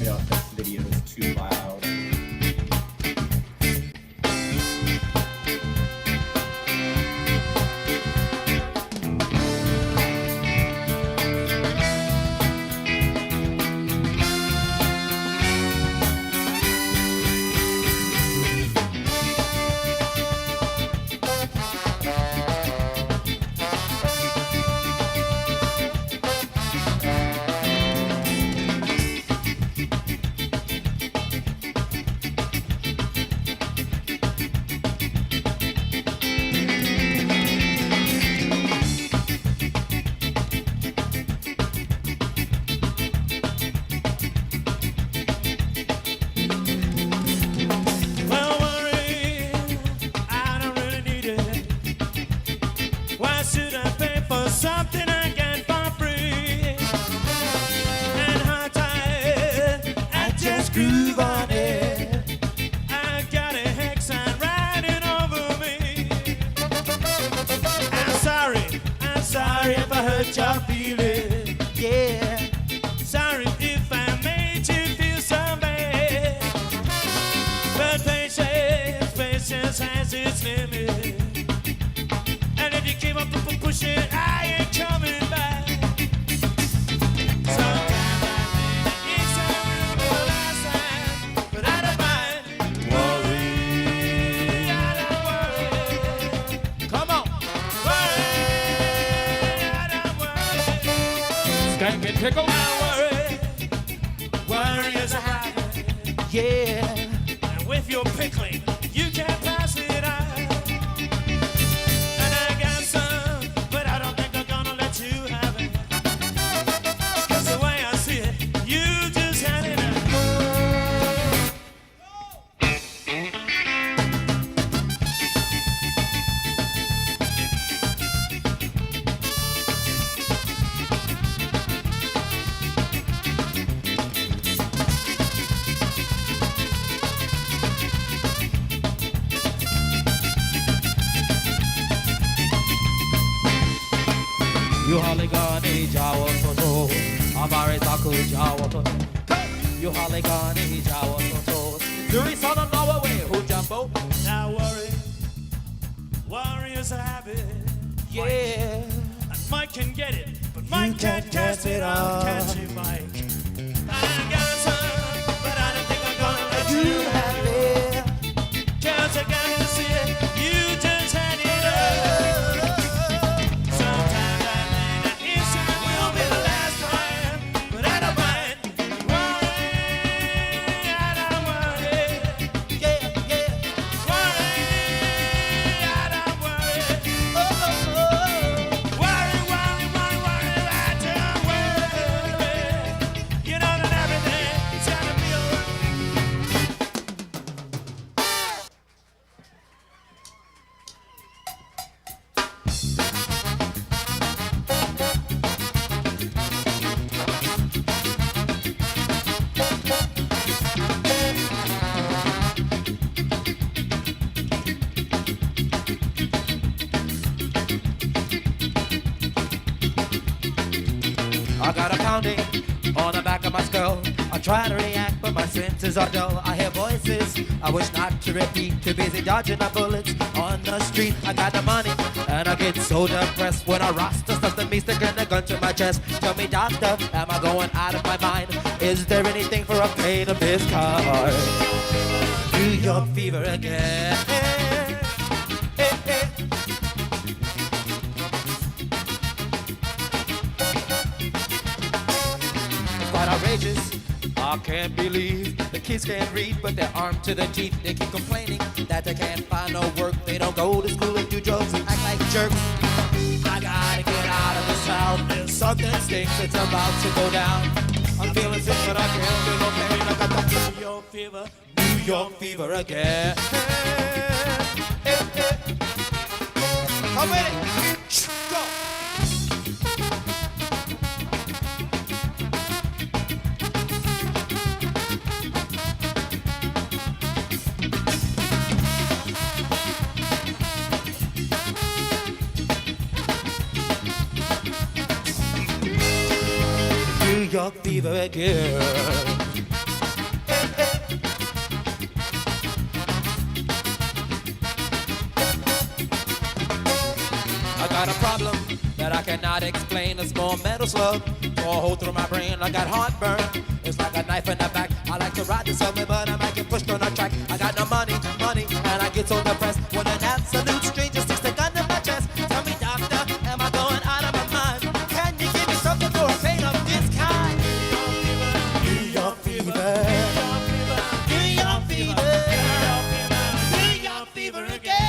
me know if this video is too loud. Something I get for free. And hard tired, I just groove on it. I got a hex sign riding over me. I'm sorry if I hurt your feeling. Yeah, sorry if I made you feel so bad. But patience has its limit. And if you keep up pushing, I ain't coming back. Sometimes I think it's time for the last time, but I don't mind. Worry, I don't worry. Come on. Worry, I don't worry. Skank and tickle. I worry. Worry is a habit. Yeah. And with your pickling, you can't pass it out. You haligani jawo toto, amare taku jawo toto. You haligani jawo toto. Yuri sana nawa we hu jumbo. Now worry is a habit. Yeah. And Mike can get it, but Mike can't cast it on. Catch you, Mike. I got some, but I don't think I'm gonna let you have it. 'Cause I got to see it, you just had it up. Sometimes I think that this time will be the last time, but I don't mind. Worry, I don't worry. Yeah, yeah. Worry, I don't worry. Oh, oh, oh. Worry, I don't worry. You know that everything's gonna be alright. I got a pounding on the back of my skull. I try to react, but my senses are dull. I hear voices I wish not to repeat. Too busy dodging the bullets on the street. I got the money, and I get so depressed when I roster stuff to me, sticking a gun to my chest. Tell me, doctor, am I going out of my mind? Is there anything for a pain of this kind? New York fever again. Quite outrageous, I can't believe the kids can't read, but they're armed to the teeth. They keep complaining that they can't find no work. They don't go to school and do drugs and act like jerks. I gotta get out of this town. There's something stinks, it's about to go down. I'm feeling sick, but I can't feel no pain. I got the New York fever, New York fever again. Come with it, go. New York fever again. I cannot explain a small metal slug. Tore a hole through my brain, I got heartburn. It's like a knife in the back. I like to ride the subway, but I might get pushed on a track. I got no money, and I get so depressed when an absolute stranger sticks the gun in my chest. Tell me, doctor, am I going out of my mind? Can you give me something for a pain of this kind? New York fever, New York fever, New York fever again.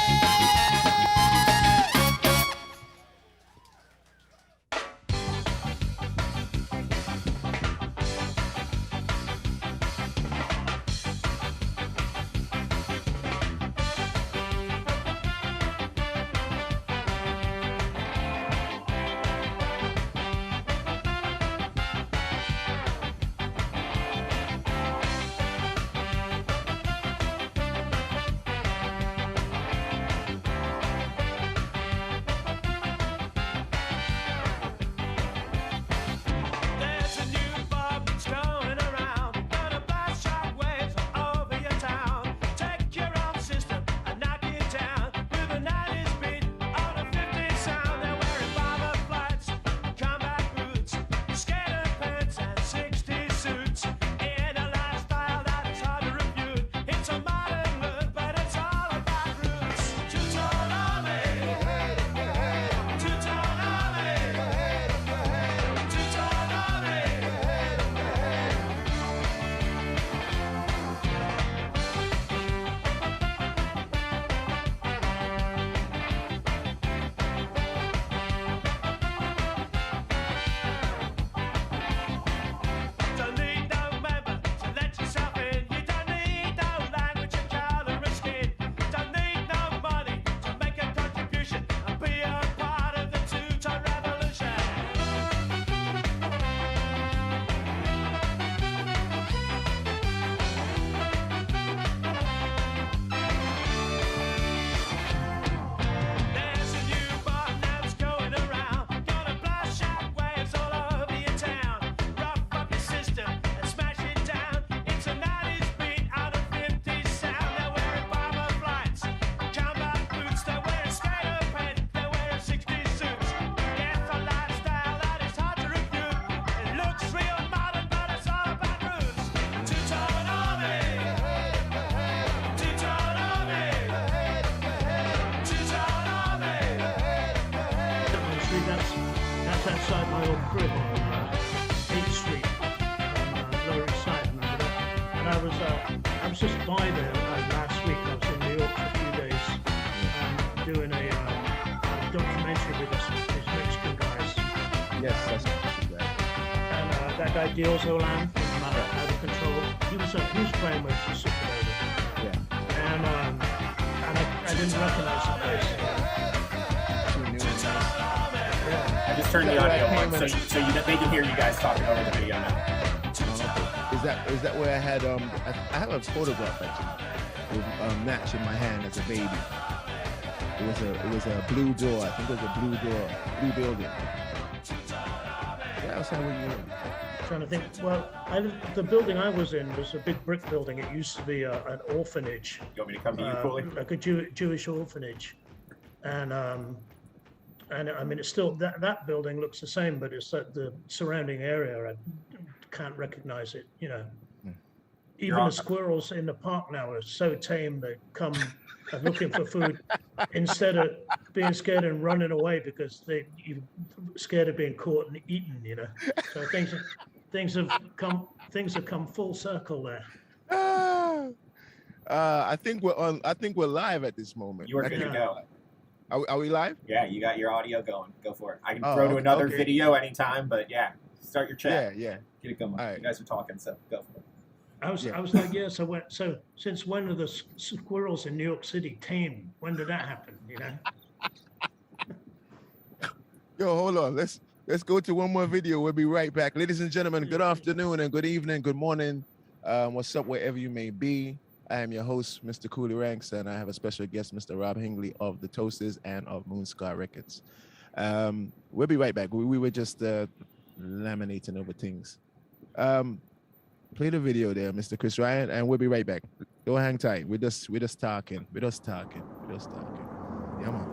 There's a new bomb that's going around, gonna blast shockwaves all over your town. Take your own system and knock it down with a 90s beat on a 50s sound. They're wearing bomber flights, combat boots, skater pants and 60s suits. In a lifestyle that is hard to refute. It's a modern look, but it's all about roots. Two-tone army, two-tone army, two-tone army. Don't need no member to let yourself in. You don't need no language and color and skin. Don't need no money to make a contribution and be a part of the two-tone revolution. There's a new bomb that's going around, gonna blast shockwaves all over your town. Rough up your system and smash it down. It's a 90s beat out of 50s sound. They're wearing bomber flights, combat boots. They're wearing skater pants, they're wearing 60s suits. It's a lifestyle that is hard to refute. It looks real modern, but it's all about roots. Two-tone army, two-tone army, two-tone army. Actually, that's outside my old crib on 8th Street, Lower East Side, remember that? And I was just by there last week. I was in New York for a few days, doing a documentary with these Mexican guys. Yes, that's right. And that guy Dios Olan from Out of Control, he was playing with the Supernova. Yeah. And I didn't recognize the place. I just turned the audio on so they can hear you guys talking over the video now. Is that where I had I have a photograph actually with Natch in my hand as a baby. It was a blue door. I think it was a blue building. Yeah, I was having Trying to think. Well, the building I was in was a big brick building. It used to be an orphanage, You want me to come to you, Coolie? like a Jewish orphanage, and I mean, it's still that building looks the same, but it's like the surrounding area. I can't recognize it. You know, even the squirrels in the park now are so tame. They come looking for food instead of being scared and running away because you're scared of being caught and eaten. You know, so things have come full circle there. I think we're live at this moment. You are good to go. Are we live? Yeah, you got your audio going. Go for it. I can throw to another video anytime, but yeah, start your chat. Yeah. Get it going. All right. You guys are talking, so go for it. I was like, yeah. So since when are the squirrels in New York City tame? When did that happen? You know. Yo, hold on. Let's go to one more video. We'll be right back. Ladies and gentlemen, good afternoon and good evening, good morning. What's up, wherever you may be. I am your host, Mr. Coolie Ranx, and I have a special guest, Mr. Rob Hingley of the Toasters and of Moonscar Records. We'll be right back. We were just laminating over things. Play the video there, Mr. Chris Ryan, and we'll be right back. Don't hang tight. We're just talking. We're just talking. Yeah, man.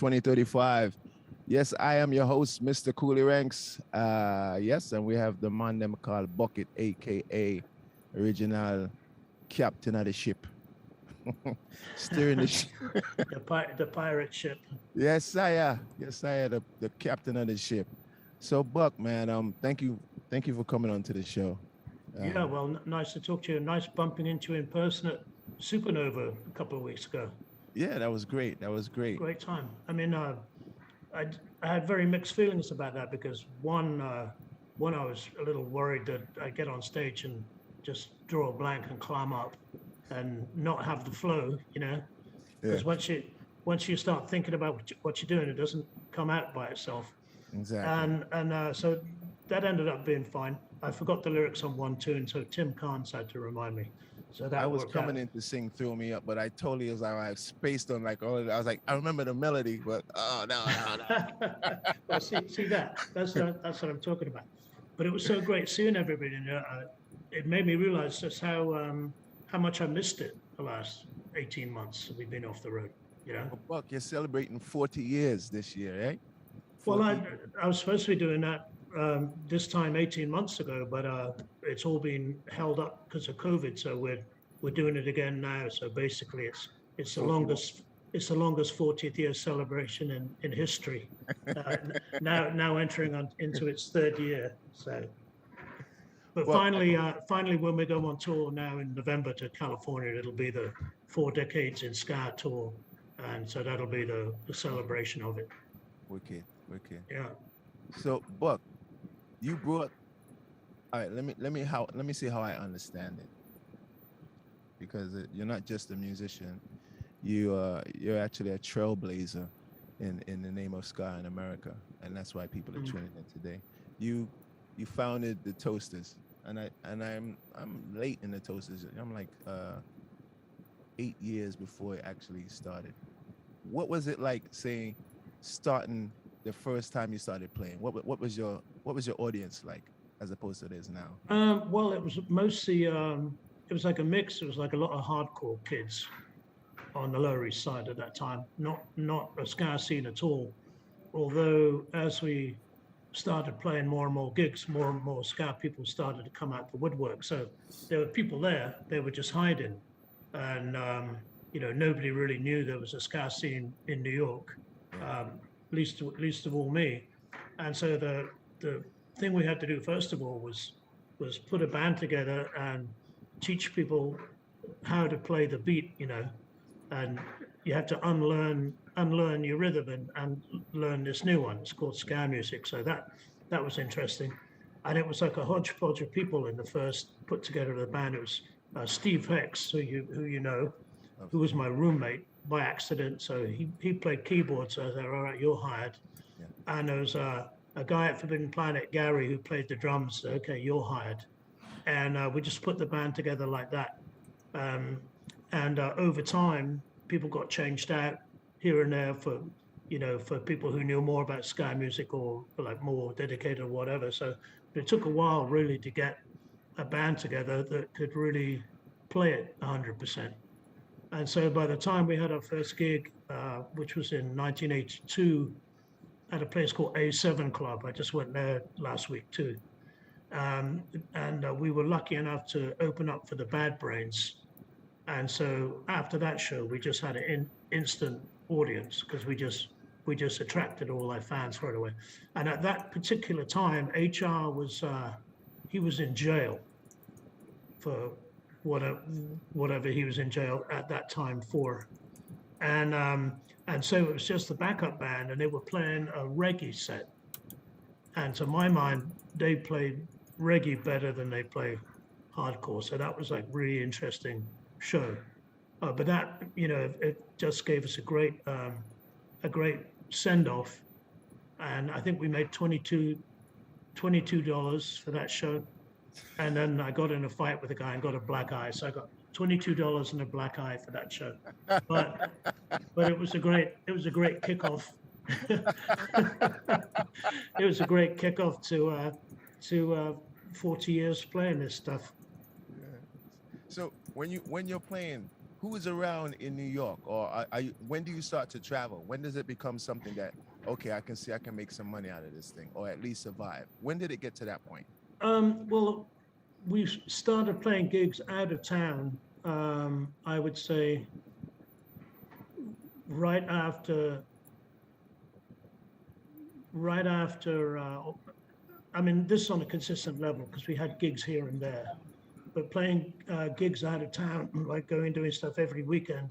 2035. Yes, I am your host, Mr. Coolie Ranx. Yes, and we have the man them called Bucket, aka original captain of the ship. Steering the ship. The pirate ship. Yes, sire. Yes, sire, the captain of the ship. So Buck, man, thank you for coming on to the show. Yeah, well, nice to talk to you. Nice bumping into you in person at Supernova a couple of weeks ago. Yeah, that was great. That was great. Great time. I mean, I had very mixed feelings about that because one, I was a little worried that I'd get on stage and just draw a blank and climb up and not have the flow, you know, because once you start thinking about what you're doing, it doesn't come out by itself. Exactly. And so that ended up being fine. I forgot the lyrics on 1, 2, and so Tim Carnes had to remind me. So that I was worked coming out. in to sing "Throw Me Up," but I totally was like, I spaced on like all of it. I was like, I remember the melody, but oh no. Well, see that? That's what I'm talking about. But it was so great seeing everybody. And it made me realize just how much I missed it the last 18 months we've been off the road. You know. Well, Buck, you're celebrating 40 years this year, right? Well, I was supposed to be doing that this time 18 months ago, but it's all been held up because of COVID. So we're doing it again now. So basically, it's the longest 40th year celebration in history. Now entering into its third year. So, but Well, finally, when we go on tour now in November to California, it'll be the 4 Decades in Ska tour, and so that'll be the celebration of it. Wicked. Yeah. So, Buck, you brought. All right, let me see how I understand it. Because you're not just a musician, you're actually a trailblazer in the name of ska in America, and that's why people are tuning in today. You founded the Toasters, and I'm late in the Toasters. I'm like 8 years before it actually started. What was it like starting the first time you started playing? What was your audience like as opposed to this now? Well, it was mostly it was like a mix. It was like a lot of hardcore kids on the Lower East Side at that time. Not a ska scene at all. Although as we started playing more and more gigs, more and more ska people started to come out the woodwork. So there were people there. They were just hiding, and nobody really knew there was a ska scene in New York. Least of all me. And so the thing we had to do first of all was put a band together and teach people how to play the beat, and you have to unlearn your rhythm and learn this new one. It's called ska music. So that was interesting. And it was like a hodgepodge of people in the first put together of the band. It was Steve Hex, who you know, who was my roommate by accident. So he played keyboard. So I said, all right, you're hired. Yeah. And there was a guy at Forbidden Planet, Gary, who played the drums. So, okay, you're hired. And we just put the band together like that. And over time, people got changed out here and there for people who knew more about ska music or like more dedicated or whatever. So it took a while really to get a band together that could really play it 100%. And so by the time we had our first gig, which was in 1982, at a place called A7 Club, I just went there last week too. And we were lucky enough to open up for the Bad Brains. And so after that show, we just had an instant audience because we just attracted all our fans right away. And at that particular time, HR was he was in jail for whatever he was in jail at that time for. And so it was just the backup band, and they were playing a reggae set. And to my mind, they played reggae better than they play hardcore. So that was like really interesting show. But that, it just gave us a great send off. And I think we made $22 for that show. And then I got in a fight with a guy and got a black eye. So I got $22 and a black eye for that show. But it was a great kickoff. It was a great kickoff to 40 years playing this stuff. Yeah. So when you're playing who is around in New York, or when do you start to travel? When does it become something that, okay, I can see I can make some money out of this thing, or at least survive? When did it get to that point? Well, we started playing gigs out of town. I would say right after. I mean, this is on a consistent level because we had gigs here and there, but playing gigs out of town, like doing stuff every weekend,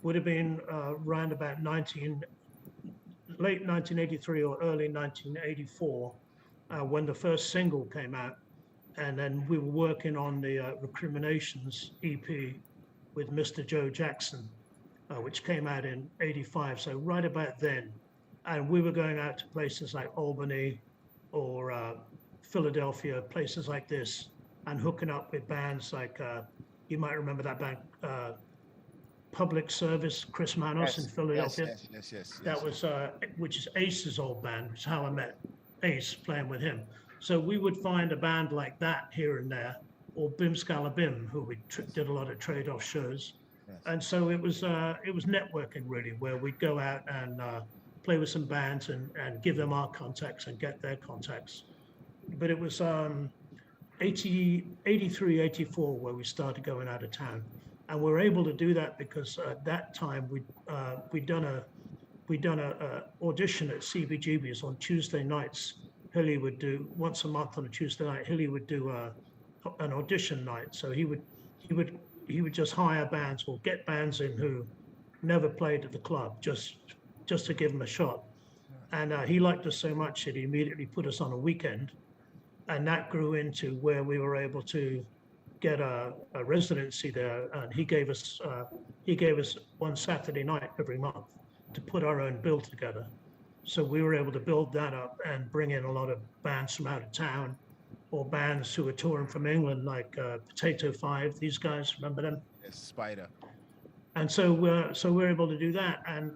would have been around about late 1983 or early 1984, when the first single came out. And then we were working on the Recriminations EP with Mr. Joe Jackson, which came out in '85. So right about then. And we were going out to places like Albany or Philadelphia, places like this, and hooking up with bands like, you might remember that band, Public Service, Chris Manos in Philadelphia. Yes. That was, which is Ace's old band, which is how I met Ace, playing with him. So we would find a band like that here and there, or Bim Scala Bim, who we did a lot of trade-off shows. Yes. And so it was networking really, where we'd go out and play with some bands and give them our contacts and get their contacts. But it was 83, 84 where we started going out of town. And we were able to do that because at that time we'd done a audition at CBGB's on Tuesday nights. Hilly would do once a month on a Tuesday night. Hilly would do an audition night. So he would just hire bands or get bands in who never played at the club just to give them a shot. And he liked us so much that he immediately put us on a weekend, and that grew into where we were able to get a residency there. And he gave us one Saturday night every month to put our own bill together. So we were able to build that up and bring in a lot of bands from out of town, or bands who were touring from England, like Potato Five. These guys, remember them? Yes, Spider. And so we're able to do that. And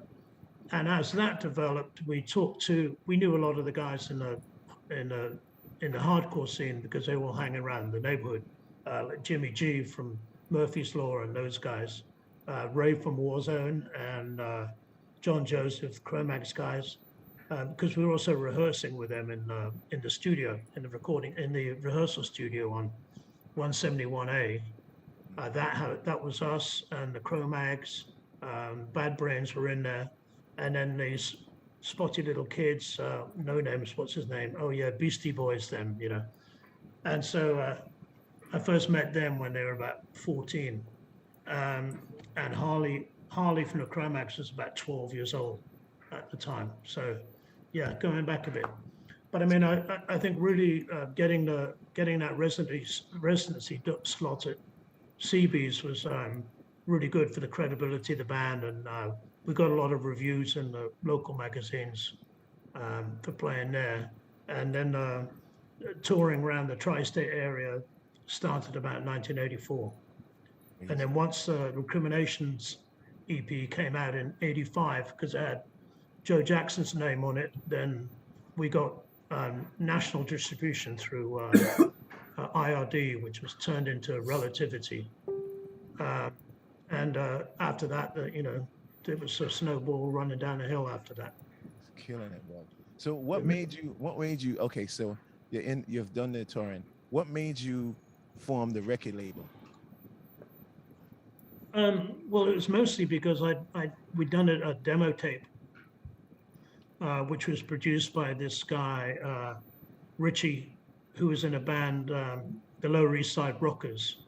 as that developed, we knew a lot of the guys in the hardcore scene because they were all hanging around the neighborhood, like Jimmy G from Murphy's Law and those guys, Ray from Warzone, and John Joseph, Chromax guys, because we were also rehearsing with them in the studio, in the rehearsal studio on 171A. That was us and the Chromags. Bad Brains were in there. And then these spotty little kids, no names, what's his name? Oh yeah, Beastie Boys them, you know. And so I first met them when they were about 14. And Harley from the Chromax was about 12 years old at the time. So yeah, going back a bit. But I mean, I think really getting that residency slot at CB's was really good for the credibility of the band, and we got a lot of reviews in the local magazines for playing there. And then touring around the tri-state area started about 1984. And then once the Recriminations EP came out in '85, because it had Joe Jackson's name on it, then we got national distribution through IRD, which was turned into Relativity. And after that, it was a snowball running down a hill after that. It's killing it, bro. So what made you, okay, so you've done the touring. What made you form the record label? Well, it was mostly because we'd done a demo tape, which was produced by this guy, Richie, who was in a band, the Lower East Side Rockers.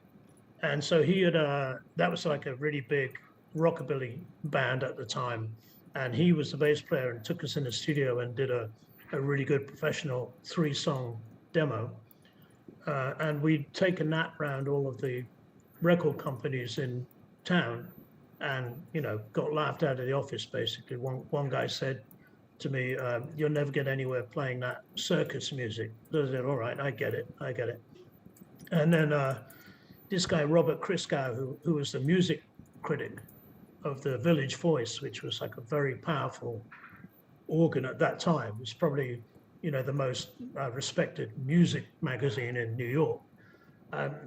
And so he had, that was like a really big rockabilly band at the time. And he was the bass player and took us in the studio and did a really good professional 3-song demo. And we'd taken that round all of the record companies in town and, got laughed out of the office, basically. One guy said to me, you'll never get anywhere playing that circus music. I said, all right, I get it. And then this guy, Robert Christgau, who was the music critic of the Village Voice, which was like a very powerful organ at that time. It was probably, the most respected music magazine in New York.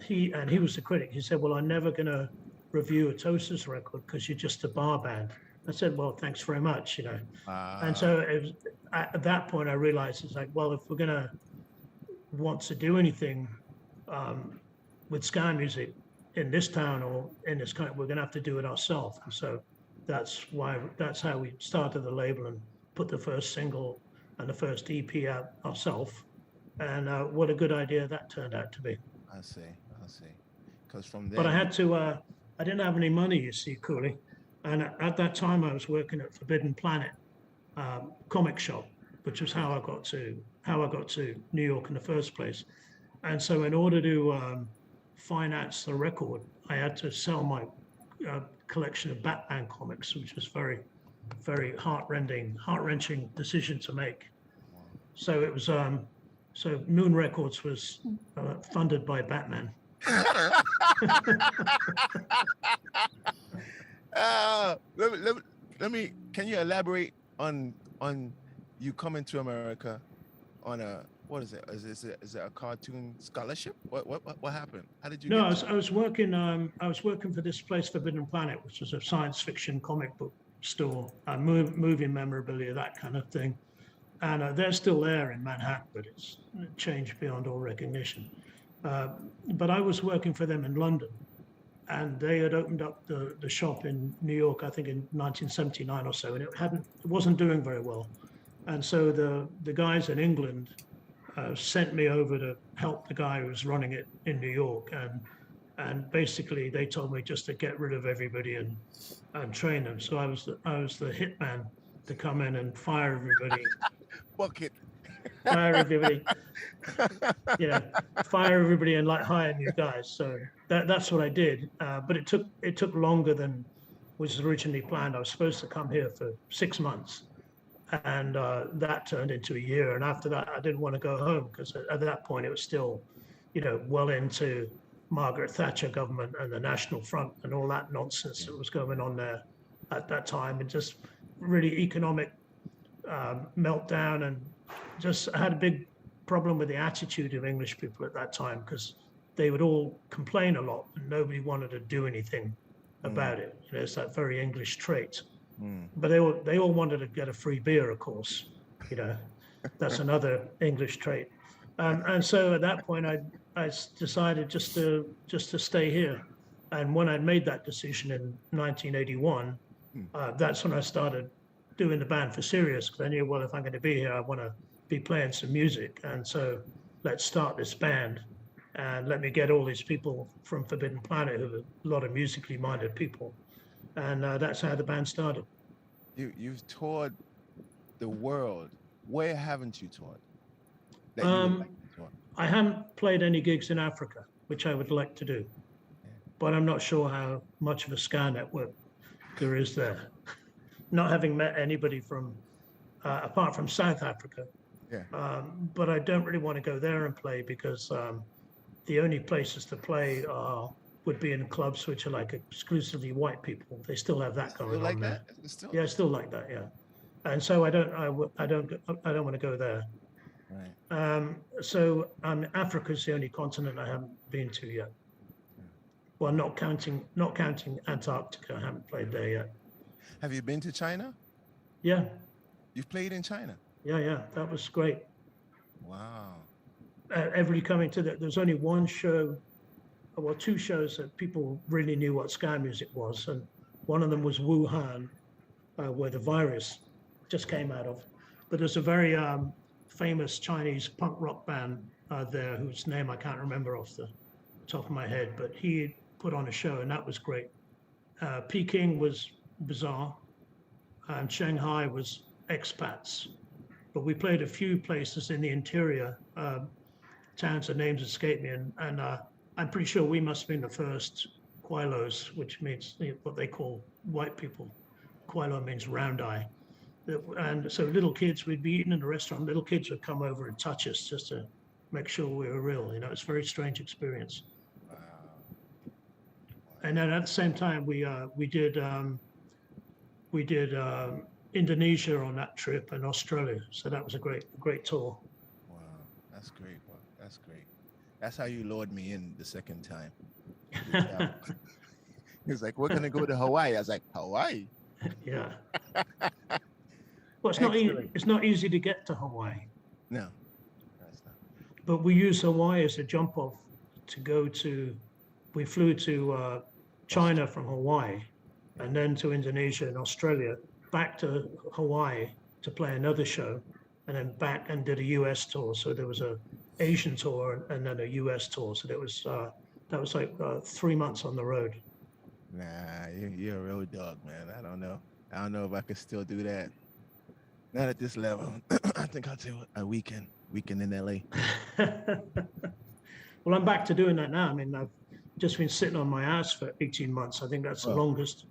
He was the critic. He said, well, I'm never going to review a Toasters record because you're just a bar band. I said, well, thanks very much, And so it was, at that point, I realized it's like, well, if we're going to want to do anything with ska music in this town or in this country, we're going to have to do it ourselves. And so that's how we started the label and put the first single and the first EP out ourselves. And what a good idea that turned out to be. I see. Because from there. But I had to, I didn't have any money, you see, Coolie. And at that time I was working at Forbidden Planet comic shop, which was how I got to New York in the first place. And so in order to finance the record, I had to sell my collection of Batman comics, which was very, very heart-wrenching decision to make. So it was, so Moon Records was funded by Batman. Let me. Can you elaborate on you coming to America on a, what is it? Is it a cartoon scholarship? What happened? How did you? No, I was working. I was working for this place, Forbidden Planet, which was a science fiction comic book store, movie memorabilia, that kind of thing. And they're still there in Manhattan, but it's changed beyond all recognition. But I was working for them in London, and they had opened up the shop in New York, I think in 1979 or so, and it wasn't doing very well. And so the guys in England sent me over to help the guy who was running it in New York, and basically they told me just to get rid of everybody and train them. So I was the hitman to come in and fire everybody. Bucket. Fire everybody. Fire everybody and like hire new guys. So that's what I did. But it took longer than was originally planned. I was supposed to come here for 6 months, and that turned into a year. And after that, I didn't want to go home because at that point it was still, well into Margaret Thatcher government and the National Front and all that nonsense that was going on there at that time, and just really economic meltdown, and just had a big problem with the attitude of English people at that time, because they would all complain a lot and nobody wanted to do anything about it. It's that very English trait. But they all wanted to get a free beer, of course. That's another English trait. And so at that point, I decided just to stay here. And when I made that decision in 1981, that's when I started doing the band for serious, because I knew, well, if I'm going to be here, I want to be playing some music. And so let's start this band and let me get all these people from Forbidden Planet, who are a lot of musically minded people. And that's how the band started. You've toured the world. Where haven't you toured? I haven't played any gigs in Africa, which I would like to do. But I'm not sure how much of a ska network there is there. Not having met anybody from, apart from South Africa. But I don't really want to go there and play, because the only places to play would be in clubs which are like exclusively white people. They still have that going on there. Yeah, still like that. Yeah, and so I don't want to go there. Right. So Africa's the only continent I haven't been to yet. Well, not counting Antarctica. I haven't played there yet. Have you been to China? Yeah. You've played in China? Yeah, that was great. Wow. Everybody coming to that. There's only one show, well, two shows that people really knew what ska music was, and one of them was Wuhan, where the virus just came out of. But there's a very famous Chinese punk rock band there, whose name I can't remember off the top of my head, but he put on a show, and that was great. Peking was bizarre, and Shanghai was expats. But we played a few places in the interior towns, the names escape me, and I'm pretty sure we must have been the first Quailos, which means what they call white people. Quailo means round eye. And so little kids, we'd be eating in a restaurant, little kids would come over and touch us just to make sure we were real. It's a very strange experience. Wow. And then at the same time, we did Indonesia on that trip, and Australia. So that was a great tour. Wow, that's great. Wow, that's great. That's how you lured me in the second time. He's like, we're gonna go to Hawaii. I was like, Hawaii? Yeah. Well, it's not Excellent. it's not easy to get to Hawaii, No, that's not. but we use Hawaii as a jump off to go to. We flew to China from Hawaii, and then to Indonesia and Australia, back to Hawaii to play another show, and then back and did a US tour. So there was a Asian tour and then a US tour. So that was like 3 months on the road. Nah, you're a road dog, man. I don't know. I don't know if I could still do that. Not at this level. I think I'll take a weekend in LA. Well, I'm back to doing that now. I mean, I've just been sitting on my ass for 18 months. I think that's the longest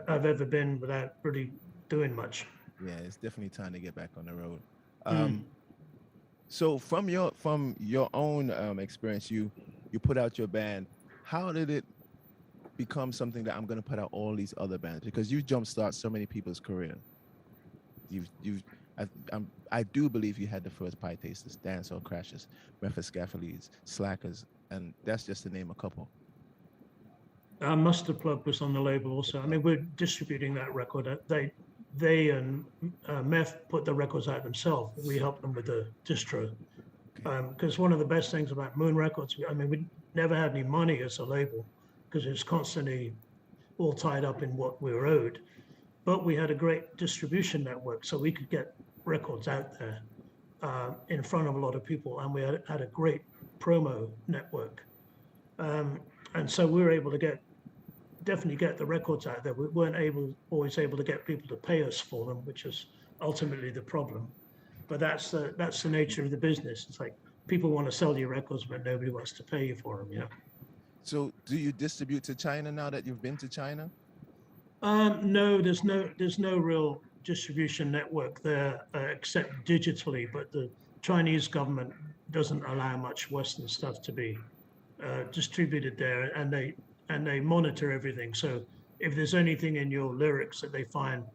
I've ever been without really doing much. Yeah, it's definitely time to get back on the road. So from your own experience, you put out your band. How did it become something that I'm going to put out all these other bands? Because you jumpstart so many people's career. I do believe you had the first Pie Tasters, Dancehall Crashers, Memphis Scaffolds, Slackers, and that's just to name a couple. Mustard Plug was on the label also. I mean, we're distributing that record. They and Meth put the records out themselves. We helped them with the distro. Because one of the best things about Moon Records, I mean, we never had any money as a label because it was constantly all tied up in what we were owed. But we had a great distribution network, so we could get records out there in front of a lot of people, and we had a great promo network. And so we were able to definitely get the records out there. We weren't always able to get people to pay us for them, which is ultimately the problem. But that's the nature of the business. It's like people want to sell you records, but nobody wants to pay you for them. So do you distribute to China now that you've been to China? No, there's no real distribution network there except digitally. But the Chinese government doesn't allow much Western stuff to be distributed there, and they monitor everything. So if there's anything in your lyrics that they find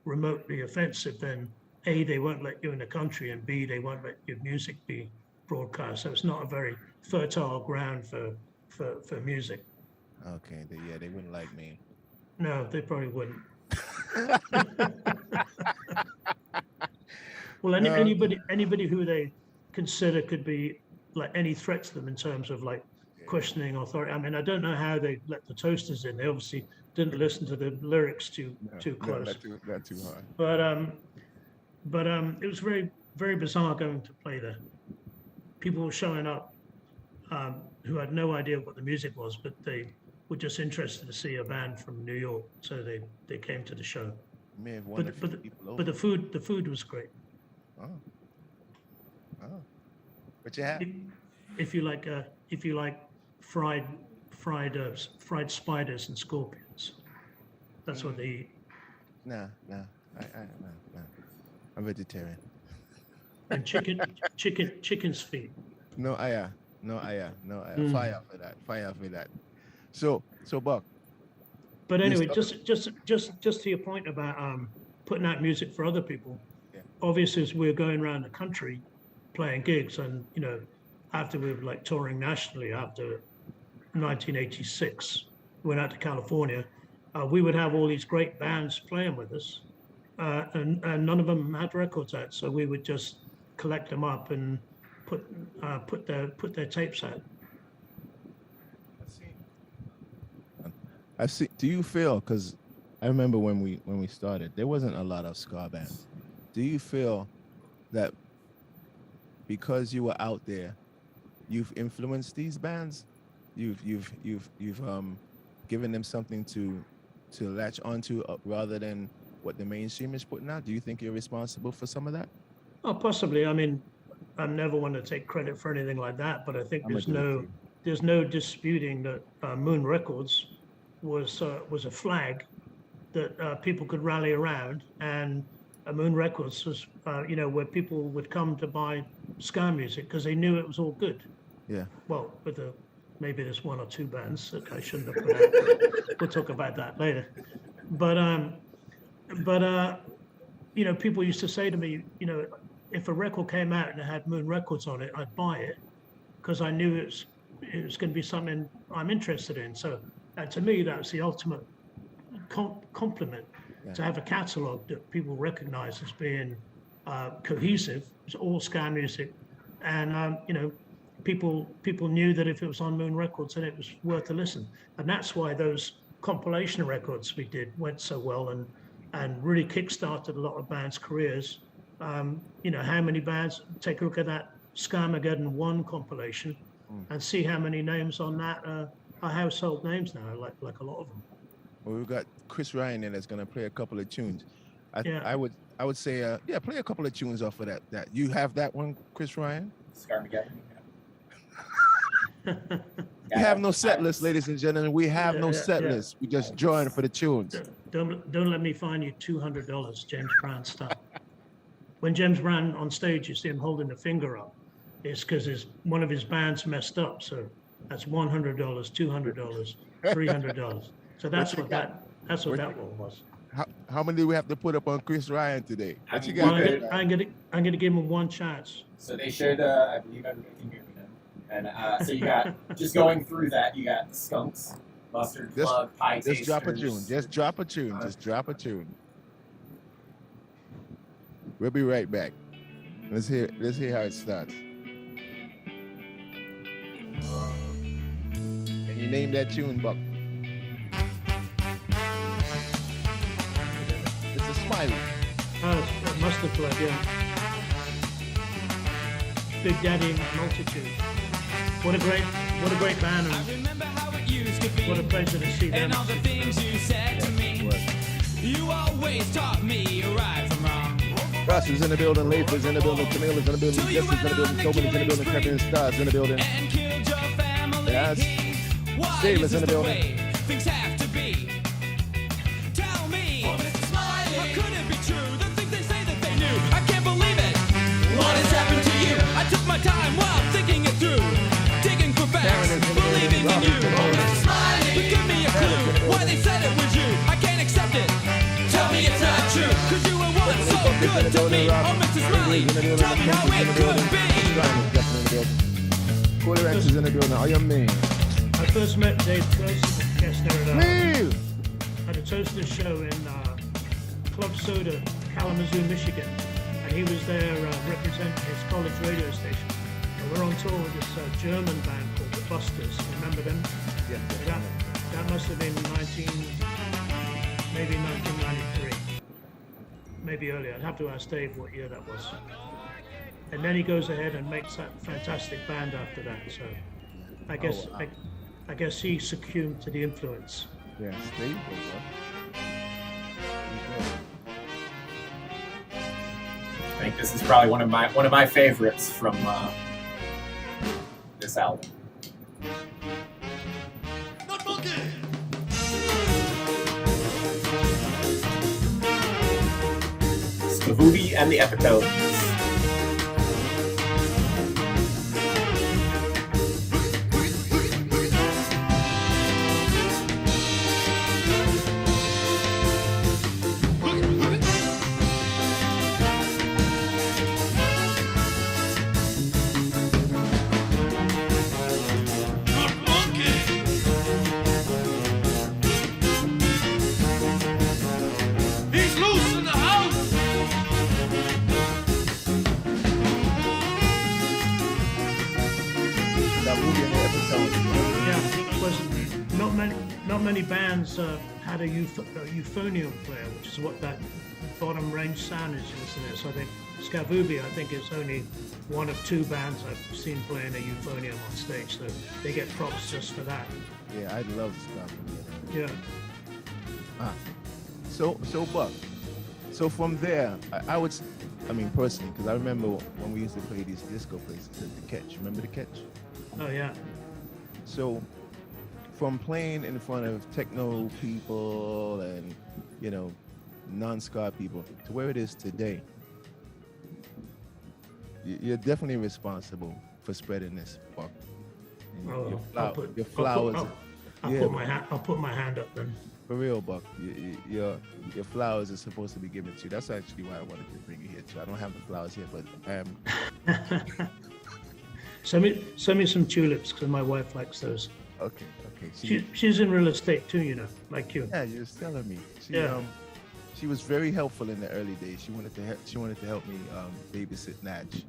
remotely offensive, then A, they won't let you in the country, and B, they won't let your music be broadcast. So it's not a very fertile ground for music. Okay, they wouldn't like me. No, they probably wouldn't. Well, anybody who they consider could be like any threat to them in terms of like questioning authority. I mean, I don't know how they let the Toasters in. They obviously didn't listen to the lyrics too close. Not too hard. But it was very, very bizarre going to play there. People were showing up who had no idea what the music was, but they were just interested to see a band from New York, so they came to the show. You may have won But the food was great. Oh. What you have? If you like fried spiders and scorpions, that's what they eat. Nah. I'm vegetarian. And chicken's feet. No, aya. Fire for that. So Buck. But anyway, just to your point about putting out music for other people. Yeah. Obviously, as we're going around the country playing gigs, and after we were like touring nationally after 1986, we went out to California. We would have all these great bands playing with us, and none of them had records out, so we would just collect them up and put their tapes out. I see. Do you feel, because I remember when we started, there wasn't a lot of ska bands. Do you feel that because you were out there, you've influenced these bands? You've given them something to latch onto rather than what the mainstream is putting out? Do you think you're responsible for some of that? Oh, possibly. I mean, I never want to take credit for anything like that, but I think there's no disputing that Moon Records was a flag that people could rally around, and Moon Records was where people would come to buy ska music because they knew it was all good. Yeah. Well, maybe there's one or two bands that I shouldn't have put out. We'll talk about that later. But people used to say to me, if a record came out and it had Moon Records on it, I'd buy it because I knew it was going to be something I'm interested in. So And to me, that's the ultimate compliment, Yeah. to have a catalogue that people recognize as being cohesive. It's all ska music, and people knew that if it was on Moon Records, then it was worth a listen. And that's why those compilation records we did went so well and really kickstarted a lot of bands' careers. How many bands? Take a look at that Scarmageddon 1 compilation and see how many names on that are household names now, like a lot of them. Well, we've got Chris Ryan there that's gonna play a couple of tunes. I would say play a couple of tunes off of that. You have that one, Chris Ryan? Scarmageddon. We have no set list, ladies and gentlemen. We have no set list. We just join for the tunes. Don't let me find you $200, James Brown style. When James Brown on stage, you see him holding the finger up. It's because one of his bands messed up. So that's $100, $200, $300. So that's what that one was. How many do we have to put up on Chris Ryan today? What you Well, got? I'm gonna give him one chance. So they shared, I believe everybody can hear me now. And so you got, just going through that, you got Skunks, Mustard Plug, Pie Tasters. Just drop a tune. Just drop a tune. Just drop a tune. We'll be right back. Let's hear how it starts. Can you name that tune, Buck? It's a Smiley. Oh, Mustard Plug, yeah. Big Daddy Multitude. What a great band. I remember how it used to be. What a pleasure to see them. And all the things you said to me. You always taught me right from wrong. Russ is in the building, Leif is in the building, Camille is in the building, Jess is in the building, Tobin is in the building, Kevin Star's in the building. And killed your family. Yes. Why Dave is is in this the the building. way things have to be? Tell me, how could it be true? The things they say that they knew, I can't believe it. What has happened to you? I took my time while thinking it through, digging for facts, believing in you. But give me a clue why they said it was you. I can't accept it. Tell me it's not true, 'cause you were once so good to me. Oh, Mrs. Smiley, tell me how it could be. Coolie Ranx is in the building. How you mean? I first met Dave Close, guest there Me! at a Toaster show in Club Soda, Kalamazoo, Michigan. And he was there representing his college radio station. And we're on tour with this German band called the Busters. Remember them? Yes. That must have been maybe 1993. Maybe earlier. I'd have to ask Dave what year that was. And then he goes ahead and makes that fantastic band after that. So I guess wow. I guess he succumbed to the influence. Yeah, Steve. I think this is probably one of my favorites from this album. Skavoodie and the Epitones. He's loose in the house. That movie and the episode. Yeah, was not many bands had a euphonium player, which is what that bottom range sound is using there. So I think Skavoodie, I think, is only one of two bands I've seen playing a euphonium on stage. So they get props just for that. Yeah, I love stuff. Yeah. So Buck. So from there, I mean personally, because I remember when we used to play these disco places at the Catch. Remember the Catch? Oh yeah. So from playing in front of techno people and, you know, non-ska people to where it is today, you're definitely responsible for spreading this, Buck. And Oh, your flowers. I'll put my hand up then. For real, Buck, your flowers are supposed to be given to you. That's actually why I wanted to bring you here too. I don't have the flowers here, but Send me some tulips because my wife likes those. okay. Okay. She's in real estate too, you know, like you. Yeah, you was telling me. Yeah. She was very helpful in the early days. She wanted to help me babysit Natch.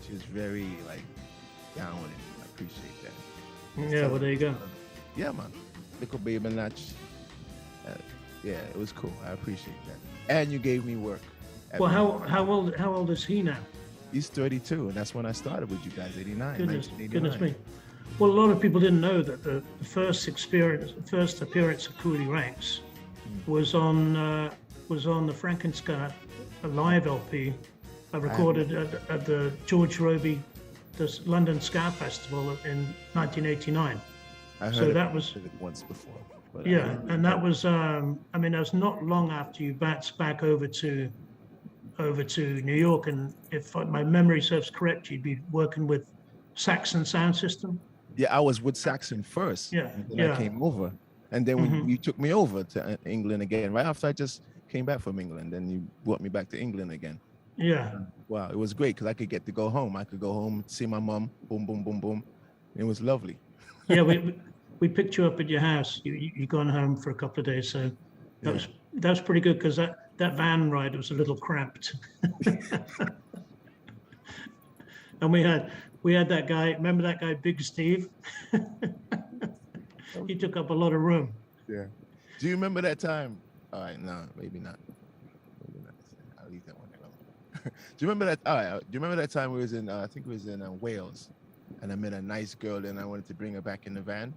She was very like down with it. I appreciate that. Yeah, well, there you go. Yeah, man. Little baby Natch. Yeah, it was cool. I appreciate that. And you gave me work. Well, how old is he now? He's 32, and that's when I started with you guys, 89. Goodness 1989. me. Well, a lot of people didn't know that the first appearance of Coolie Ranx was on the Frankenstein live LP I recorded at the George Roby, the London Ska Festival in 1989. I heard So it, that was it once before. But yeah, and that was I mean, that was not long after you bounced back over to New York, and if my memory serves correct, you'd be working with Saxon Sound System. yeah, I was with Saxon first. Yeah, And then yeah. I came over, and then when you took me over to England again, right after I just came back from England, then you brought me back to England again. Yeah, Wow, it was great because I could get to go home. I could go home, see my mom, boom, boom, boom, boom. It was lovely. yeah. We picked you up at your house. You gone home for a couple of days, so that was pretty good because that van ride was a little cramped. And we had that guy. Remember that guy, Big Steve? He took up a lot of room. Yeah. Do you remember that time? All right, no, maybe not. Maybe not. I'll leave that one alone. Do you remember that? All right. Do you remember that time we was in? I think it was in Wales, and I met a nice girl, and I wanted to bring her back in the van.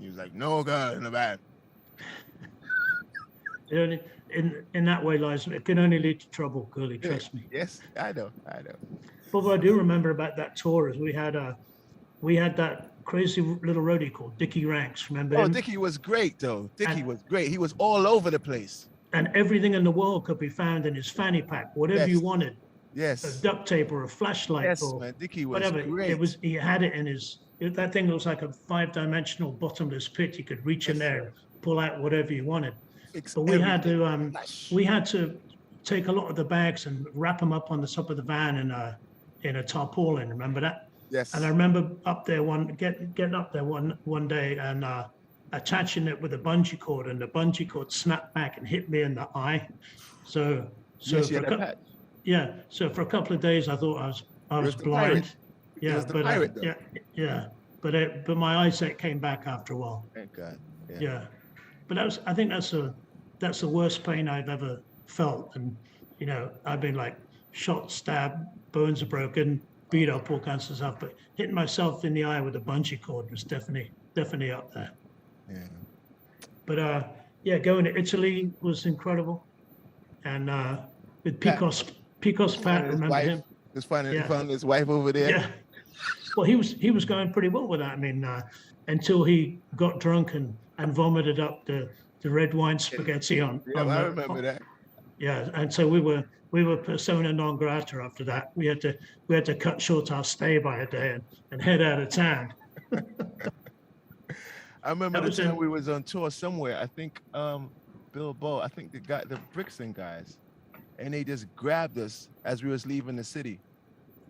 He was like, "No girl in the van." In that way, lies it can only lead to trouble, Curly. Trust me. Yes, I know. But what I do remember about that tour is we had that crazy little roadie called Coolie Ranx. Remember Oh, him? Dickie was great though. Dickie And- was great. He was all over the place. And everything in the world could be found in his fanny pack, whatever you Yes. wanted, a Yes. duct tape or a flashlight Yes, or man. Dickie was whatever. great. He had it in his. That thing was like a 5-dimensional bottomless pit. You could reach in there and pull out whatever you wanted. Fix But we had everything. to take a lot of the bags and wrap them up on the top of the van in a tarpaulin. Remember that? Yes. And I remember up there getting up there one day and attaching it with a bungee cord, and the bungee cord snapped back and hit me in the eye. So Yes, you for had a patch. yeah, so for a couple of days I thought I was the blind. pirate. Yeah, was the but pirate, though. yeah, but my eyesight came back after a while. Thank God. Yeah, but I think that's the worst pain I've ever felt, and you know I've been like shot, stabbed, bones are broken, beat up, all kinds of stuff. But hitting myself in the eye with a bungee cord was definitely up there. Yeah. But yeah, going to Italy was incredible, and with Picos Pat, His remember wife. him? Just finding Yeah. found his wife over there. Yeah. Well, he was going pretty well with that. I mean, until he got drunk and vomited up the red wine spaghetti on. Yeah, on I the- remember that. Yeah, and so we were persona non grata after that. We had to cut short our stay by a day and head out of town. I remember That the was time in- we was on tour somewhere. I think Bilbo, I think the Brixton guys, and they just grabbed us as we was leaving the city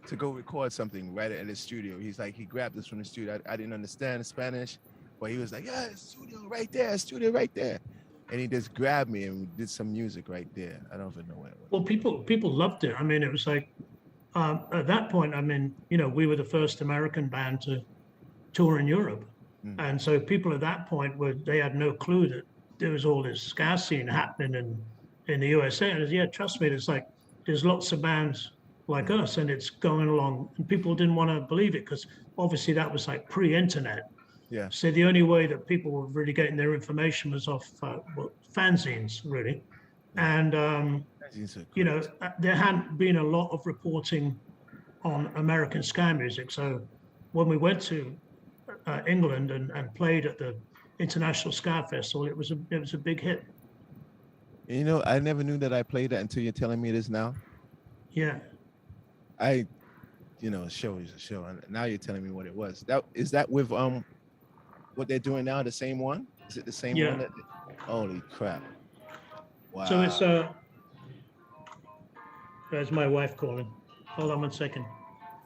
to go record something right at the studio. He grabbed us from the studio. I didn't understand Spanish, but he was like, "Yeah, studio right there." And he just grabbed me and we did some music right there. I don't even know what it was. Well, people loved it. I mean, it was like at that point. I mean, you know, we were the first American band to tour in Europe, and so people at that point they had no clue that there was all this ska scene happening in the USA. And yeah, trust me, there's lots of bands like us, and it's going along. And people didn't want to believe it because obviously that was like pre-internet. Yeah. So the only way that people were really getting their information was off fanzines, really. And you know, there hadn't been a lot of reporting on American ska music. So when we went to England and played at the International Ska Festival, it was a big hit. You know, I never knew that I played that until you're telling me this now. Yeah. A show is a show, and now you're telling me what it was. Is that with what they're doing now, the same one? Is it the same Yeah. one? Holy crap! Wow. So it's there's my wife calling. Hold on 1 second.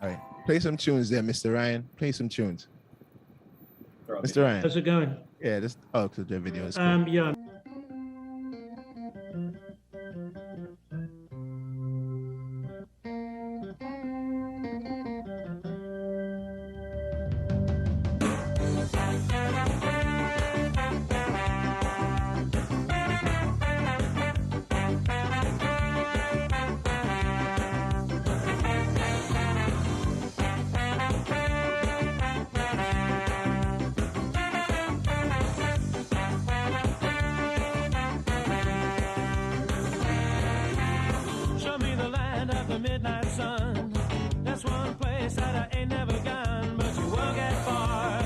All right, play some tunes there, Mr. Ryan. Play some tunes, Mr. Ryan. How's it going? Yeah, this to the video is cool. Yeah. Show me the land of the midnight sun. That's one place that I ain't never gone, but you won't get far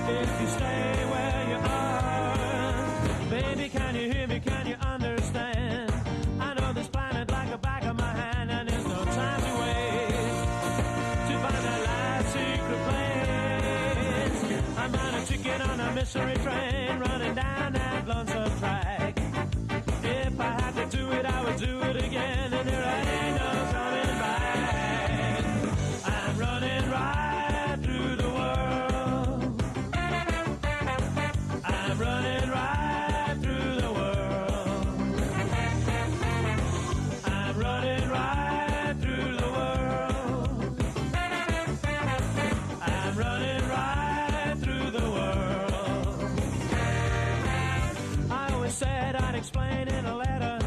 if you stay where you are. Baby, can you hear me? Can you understand? I know this planet like the back of my hand, and there's no time to waste to find that last secret place. I'm on a ticket on a mystery train, running down that lonesome track. If I had to do it, I would do it again, and there ain't no coming back. I'm running right through the world. I'm running right through the world. I'm running right through the world. I'm running right through the world. I always said I'd explain in a letter.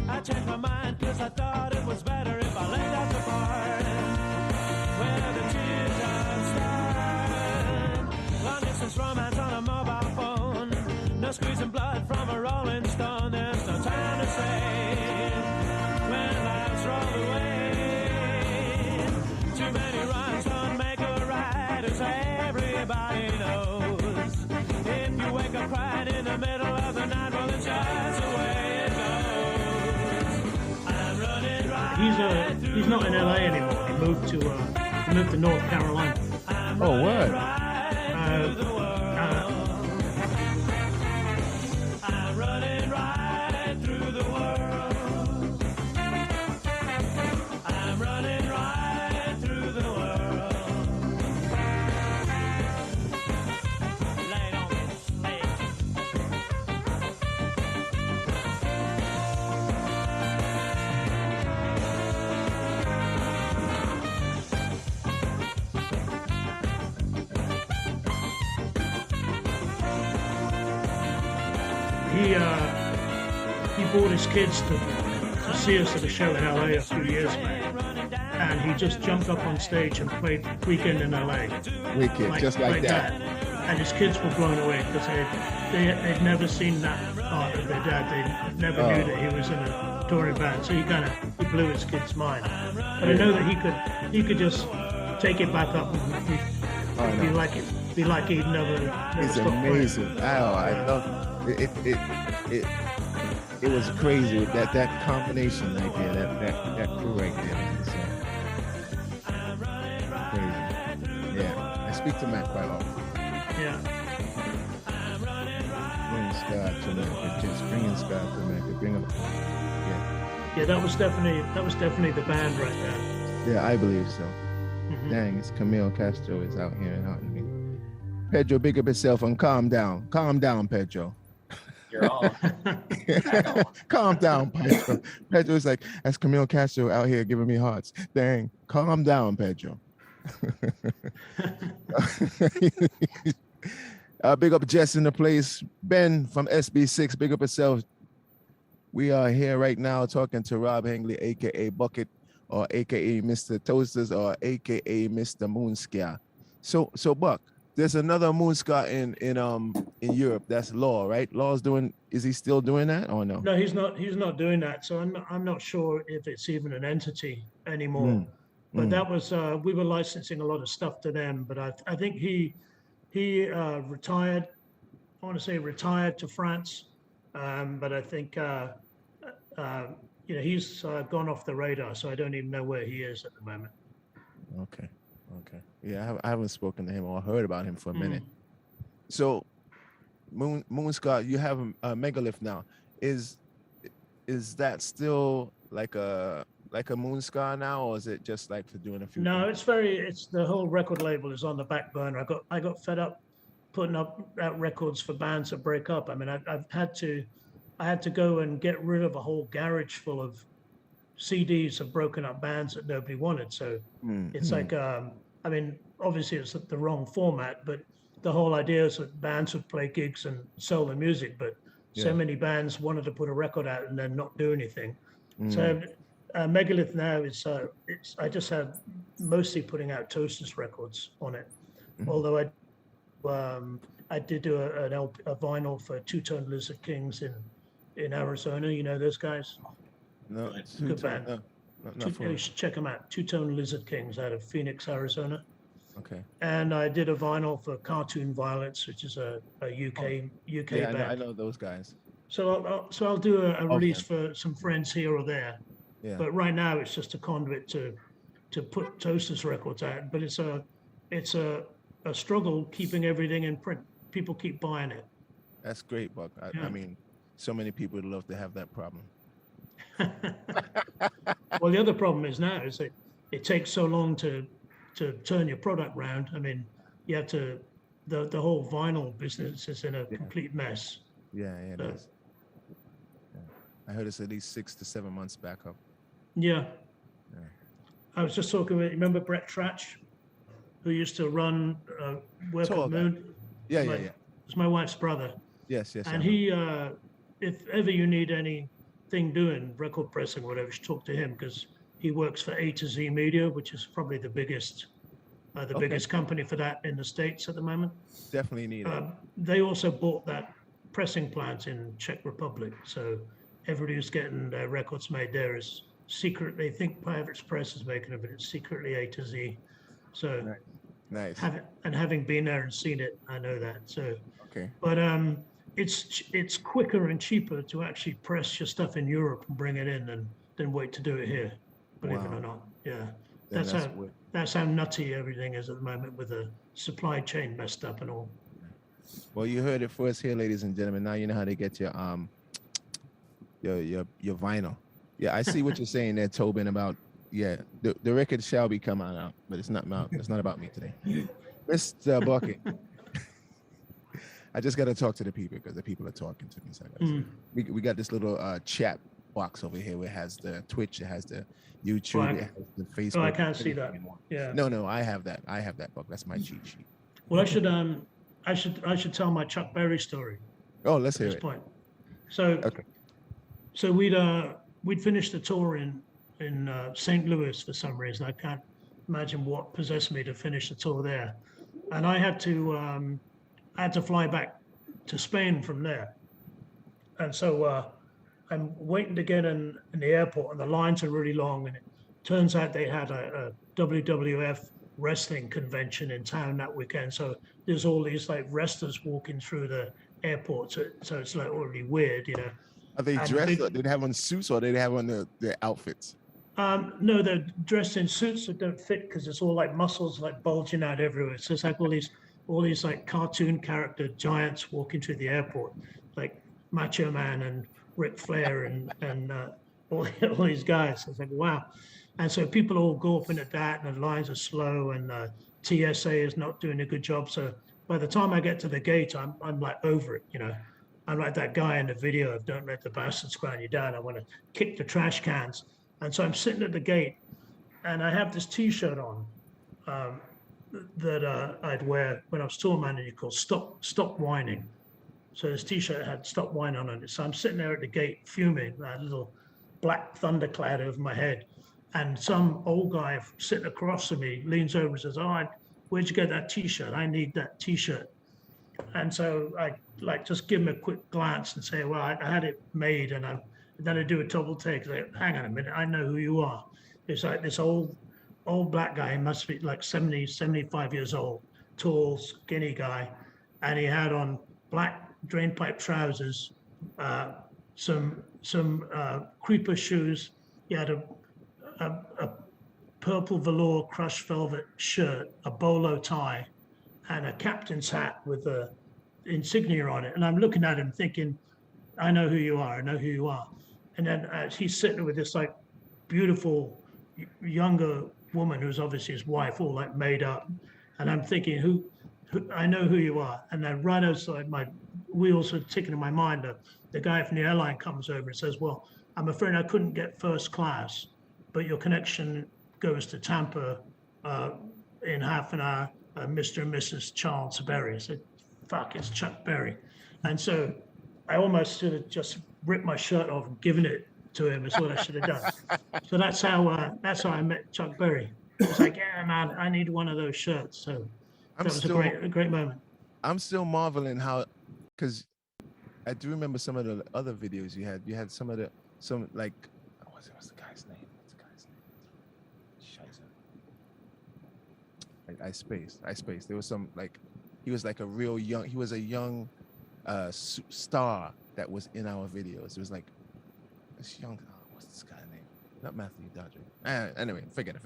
I changed my mind cause I thought it was better if I laid out the part where the teardrops start. Long distance romance on a mobile phone. No squeezing blood from a rolling stone. There's no time to say when life's rolled away. Too many wrongs don't make a right, as everybody knows. If you wake up crying in the middle of the night, well, it's just the way it goes. I'm running right. He's not in LA anymore. He moved to North Carolina. Oh, what? I'm running right through the world. I'm running right through the world. Lay it on me, lay it. He brought his kids to see us at a show in LA a few years back, and he just jumped up on stage and played Weekend in LA. Wicked, just like that. And his kids were blown away because they'd never seen that part of their dad. They never knew that he was in a touring band. So he blew his kids' mind. But I know that he could just take it back up and be like he'd never It's stopped amazing. playing. I love it was crazy with that combination right there, that crew right there. So, crazy. Yeah. I speak to Matt quite often. Yeah. Bring Scott to America, just bringing Scott to America, bring him. Yeah, that was definitely the band right there. Yeah, I believe so. Mhm. Dang, it's Camille Castro is out here and haunting me. Pedro, big up yourself and calm down. Calm down, Pedro. You're on. Calm down, Pedro. Pedro is like, that's Camille Castro out here giving me hearts. Dang, calm down, Pedro. Big up Jess in the place. Ben from SB6, big up yourself. We are here right now talking to Rob Hangley, aka Bucket, or aka Mr. Toasters, or aka Mr. Moonscare. So Buck, there's another Moonscare in Europe. That's Law, right? Is he still doing that or no? No, he's not doing that. So I'm not sure if it's even an entity anymore. But that was we were licensing a lot of stuff to them. But I think he retired. I want to say retired to France. But I think he's gone off the radar. So I don't even know where he is at the moment. Okay. Yeah, I haven't spoken to him or heard about him for a minute. So, Moonscare, you have a megalith now. Is that still like a Moonscare now, or is it just like for doing a few? No, things? it's the whole record label is on the back burner. I got fed up putting out records for bands that break up. I mean, I had to go and get rid of a whole garage full of CDs of broken up bands that nobody wanted. So it's like, I mean, obviously it's the wrong format, but the whole idea is that bands would play gigs and sell the music, but so many bands wanted to put a record out and then not do anything. So Megalith now is I just have mostly putting out Toasters records on it. Although I did do a vinyl for Two Tone Lizard Kings in Arizona. You know those guys? No, Good band. No, You should check them out. Two Tone Lizard Kings out of Phoenix, Arizona. okay. And I did a vinyl for Cartoon Violence, which is a UK Yeah, band. I know those guys. So I'll do a release for some friends here or there. Yeah. But right now it's just a conduit to put Toasters records out. But it's a struggle keeping everything in print. People keep buying it. That's great, Buck. I mean, so many people would love to have that problem. Well, the other problem is now is that it takes so long to turn your product round. I mean, you have to the whole vinyl business is in a complete mess. Yeah, it is. Yeah. I heard it's at least 6 to 7 months back up. Yeah. I was just talking with, remember Brett Trach, who used to run Work Tall at guy. Moon? Yeah. It's my wife's brother. Yes. And he, if ever you need anything doing, record pressing, whatever, you should talk to him because he works for A to Z Media, which is probably the biggest company for that in the States at the moment. Definitely need it. They also bought that pressing plant in Czech Republic. So everybody who's getting their records made there is secretly, I think Private Express is making it, but it's secretly A to Z. So Nice. having been there and seen it, I know that. So, Okay. but it's quicker and cheaper to actually press your stuff in Europe and bring it in than wait to do it here. Believe it Wow. or not, yeah. Then That's how nutty everything is at the moment with the supply chain messed up and all. Well, you heard it first here, ladies and gentlemen. Now you know how to get your vinyl. Yeah, I see what you're saying there, Tobin, about the record shall be coming out, but it's not about me today. Mr. Bucket. I just gotta talk to the people because the people are talking to me. So we got this little chat box over here where it has the Twitch, it has the YouTube, it has the Facebook. Oh, I can't see that. Yeah. No, I have that. Book. That's my cheat sheet. Well, I should tell my Chuck Berry story. Oh, let's at hear this it. point. So we'd finished the tour in St. Louis for some reason. I can't imagine what possessed me to finish the tour there, and I had to fly back to Spain from there, and so I'm waiting to get in the airport, and the lines are really long, and it turns out they had a WWF wrestling convention in town that weekend. So there's all these like wrestlers walking through the airport. So it's like already weird, you know. Are they dressed? Did they have on suits or did they have on their outfits? No, they're dressed in suits that don't fit because it's all like muscles like bulging out everywhere. So it's like all these like cartoon character giants walking through the airport, like Macho Man and Ric Flair and all these guys. It's like, wow. And so people all go up into that and the lines are slow and TSA is not doing a good job. So by the time I get to the gate, I'm like over it, you know. I'm like that guy in the video of Don't Let the Bastards Grind You Down. I want to kick the trash cans. And so I'm sitting at the gate and I have this T-shirt on that I'd wear when I was tour manager called Stop Whining. So this T-shirt had Stop Whining on it. So I'm sitting there at the gate fuming, that little black thundercloud over my head. And some old guy sitting across from me leans over and says, "Oh, where'd you get that T-shirt? I need that T-shirt." And so I like just give him a quick glance and say, "Well, I had it made," and then I do a double take. Like, hang on a minute, I know who you are. It's like this old black guy, he must be like 70, 75 years old, tall, skinny guy, and he had on black drainpipe trousers, some creeper shoes. He had a purple velour crushed velvet shirt, a bolo tie, and a captain's hat with the insignia on it. And I'm looking at him thinking, I know who you are, I know who you are. And then he's sitting with this like beautiful younger woman who's obviously his wife, all like made up. And I'm thinking, I know who you are. And then right outside my wheels are ticking in my mind. The guy from the airline comes over and says, well, I'm afraid I couldn't get first class, but your connection goes to Tampa in half an hour, Mr. and Mrs. Charles Berry. I said, fuck, it's Chuck Berry. And so I almost should have just ripped my shirt off and given it to him is what I should have done. So that's how I met Chuck Berry. It was like, yeah, man, I need one of those shirts. So that was a great moment. I'm still marveling how, because I do remember some of the other videos you had. You had some like, what's the guy's name? Scheiße. I spaced. There was some like, he was like a young star that was in our videos. It was like this young, what's this guy's name? Not Matthew Dodger. Anyway, forget it.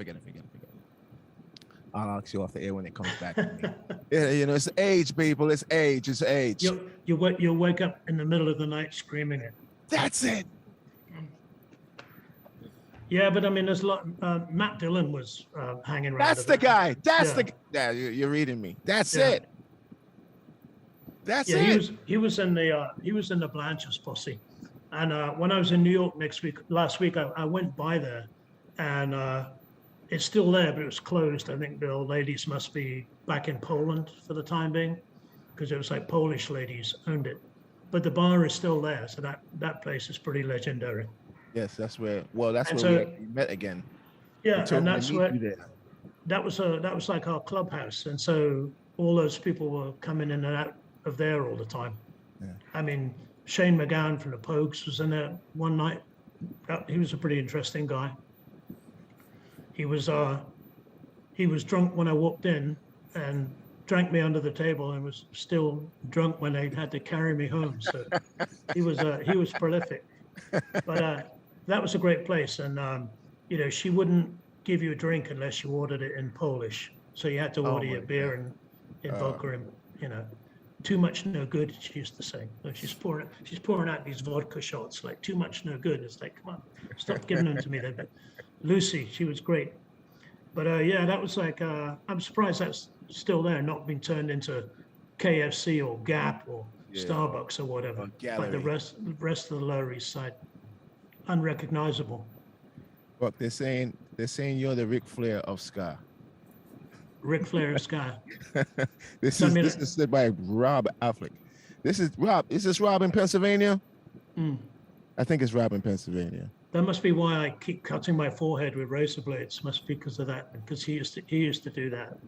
I'll ask you off the air when it comes back to me. Yeah, you know, it's age, people. It's age. You'll wake up in the middle of the night screaming it. That's it. Yeah, but I mean, there's a lot. Matt Dillon was hanging around. That's the guy. Yeah, you're reading me. That's it. That's it. He was in the Blanchard's posse, and when I was in New York last week, I went by there, and it's still there, but it was closed. I think the old ladies must be back in Poland for the time being, because it was like Polish ladies owned it, but the bar is still there, so that place is pretty legendary. Yes, that's where we met again. Yeah, and that's where that was like our clubhouse, and so all those people were coming in and out of there all the time. Yeah. I mean, Shane McGowan from the Pogues was in there one night. He was a pretty interesting guy. He was drunk when I walked in, and drank me under the table, and was still drunk when they had to carry me home. So he was prolific. But that was a great place, and you know, she wouldn't give you a drink unless you ordered it in Polish. So you had to order your beer in vodka, and you know, too much no good, she used to say. She's pouring out these vodka shots, like too much no good. It's like, come on, stop giving them to me then. But Lucy, she was great. But yeah, that was like, I'm surprised that's still there, not being turned into KFC or Gap or Starbucks or whatever. Like the rest of the Lower East Side, unrecognizable. Look, they're saying you're the Ric Flair of ska. Ric Flair of ska. This is said by Rob Affleck. This is Rob in Pennsylvania? I think it's Rob in Pennsylvania. That must be why I keep cutting my forehead with razor blades. Must be because of that, because he used to do that.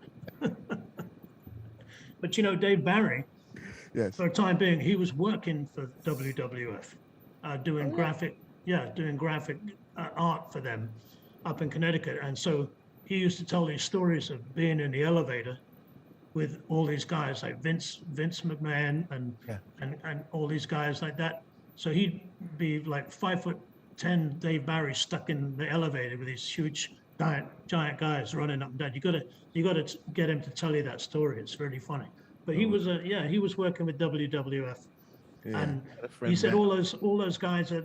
But you know, Dave Barry, yes, for a time being, he was working for WWF, doing graphic art for them up in Connecticut. And so he used to tell these stories of being in the elevator with all these guys like Vince McMahon and all these guys like that. So he'd be like 5'10" Dave Barry stuck in the elevator with these huge giant guys running up and down. You gotta get him to tell you that story. It's really funny. But he was working with WWF, and he said all those guys are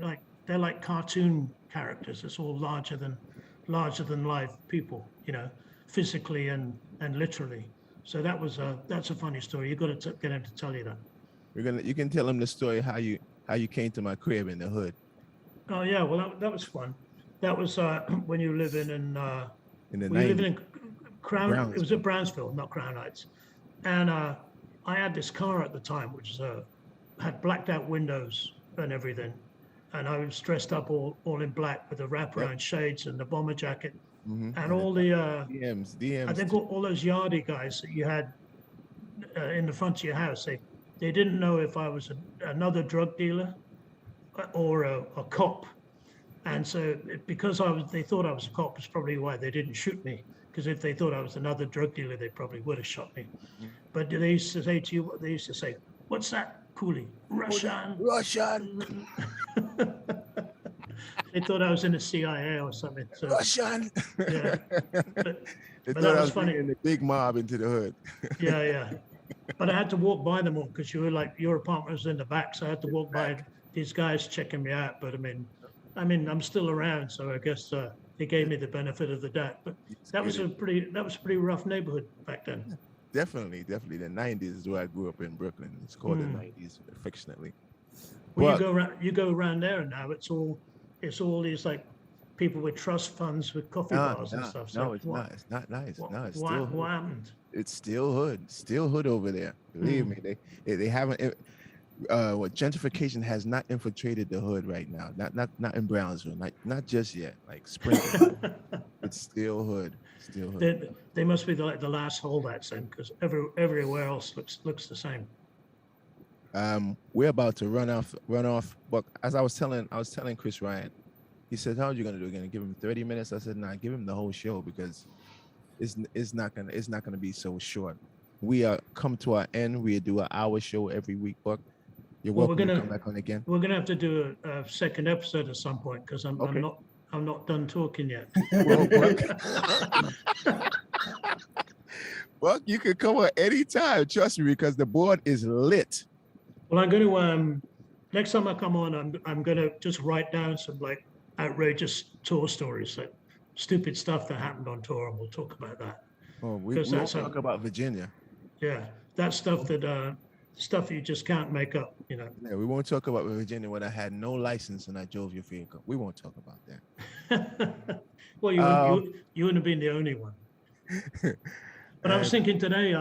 they're like cartoon characters. It's all larger than life people, you know, physically and literally. So that's a funny story. You got to get him to tell you that. You can tell him the story how you came to my crib in the hood. Oh yeah, well that was fun. That was when you were living in the 90s. Living in Crown. It was at Brownsville, not Crown Heights. And I had this car at the time, which had blacked out windows and everything. And I was dressed up all in black with the wraparound shades and the bomber jacket, and all the DMs. I think all those yardie guys that you had in the front of your house, they didn't know if I was another drug dealer or a cop, and so because they thought I was a cop, is probably why they didn't shoot me. Because if they thought I was another drug dealer, they probably would have shot me. But they used to say to you, they used to say, "What's that, Coolie? Russian." They thought I was in the CIA or something. So, Russian. Yeah. They but thought that I was funny. bringing the big mob into the hood. Yeah. But I had to walk by them all because your apartment was in the back, so I had to walk by these guys checking me out. But I mean, I'm still around, so I guess they gave me the benefit of the doubt. But that was a pretty rough neighborhood back then. Definitely. The 90s is where I grew up in Brooklyn. It's called the 90s affectionately. Well, But you go around there now. It's all these like people with trust funds with coffee bars and stuff. So no, it's not. It's not nice. No, it's what, still hood. what happened? It's still hood. Still hood over there. Believe me, they haven't. What gentrification has not infiltrated the hood right now. Not in Brownsville. Not just yet. Like Springfield, it's still hood. Still hood. They must be like the last holdouts then, because everywhere else looks the same. We're about to run off. But as I was telling Chris Ryan, he said, "How are you gonna do? Gonna give him 30 minutes?" I said, "Nah, give him the whole show because it's not gonna be so short. We are come to our end. We do an hour show every week, Buck. You're welcome to come back on again. We're gonna have to do a second episode at some point because I'm not done talking yet. Well, Buck, you can come on anytime. Trust me, because the board is lit. Well, I'm going to next time I come on, I'm going to just write down some like outrageous tour stories, like stupid stuff that happened on tour, and we'll talk about that. Oh, we won't talk about Virginia. Yeah, that's stuff that stuff you just can't make up, you know. Yeah, we won't talk about Virginia when I had no license and I drove your vehicle. We won't talk about that. Well, you wouldn't have been the only one. But I was thinking today,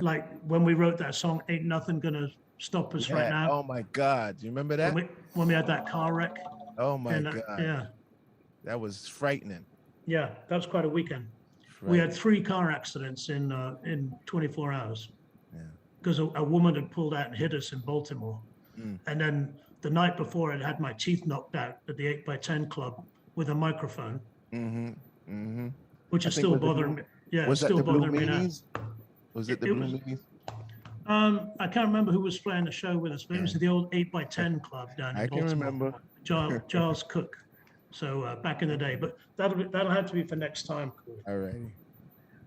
like when we wrote that song, "Ain't Nothing Gonna Stop Us Right Now." Oh my God, do you remember that? When we had that car wreck. Oh my God. Yeah. That was frightening. Yeah, that was quite a weekend. We had 3 car accidents in 24 hours. Yeah. Because a woman had pulled out and hit us in Baltimore. And then the night before, I'd had my teeth knocked out at the 8x10 club with a microphone, which is still bothering me. Yeah, it's still bothering me now. Was it the Blue Meanies? I can't remember who was playing the show with us, but it was the old 8x10 club down in Baltimore. I can remember. Giles Cook. So back in the day, but that'll have to be for next time. All right.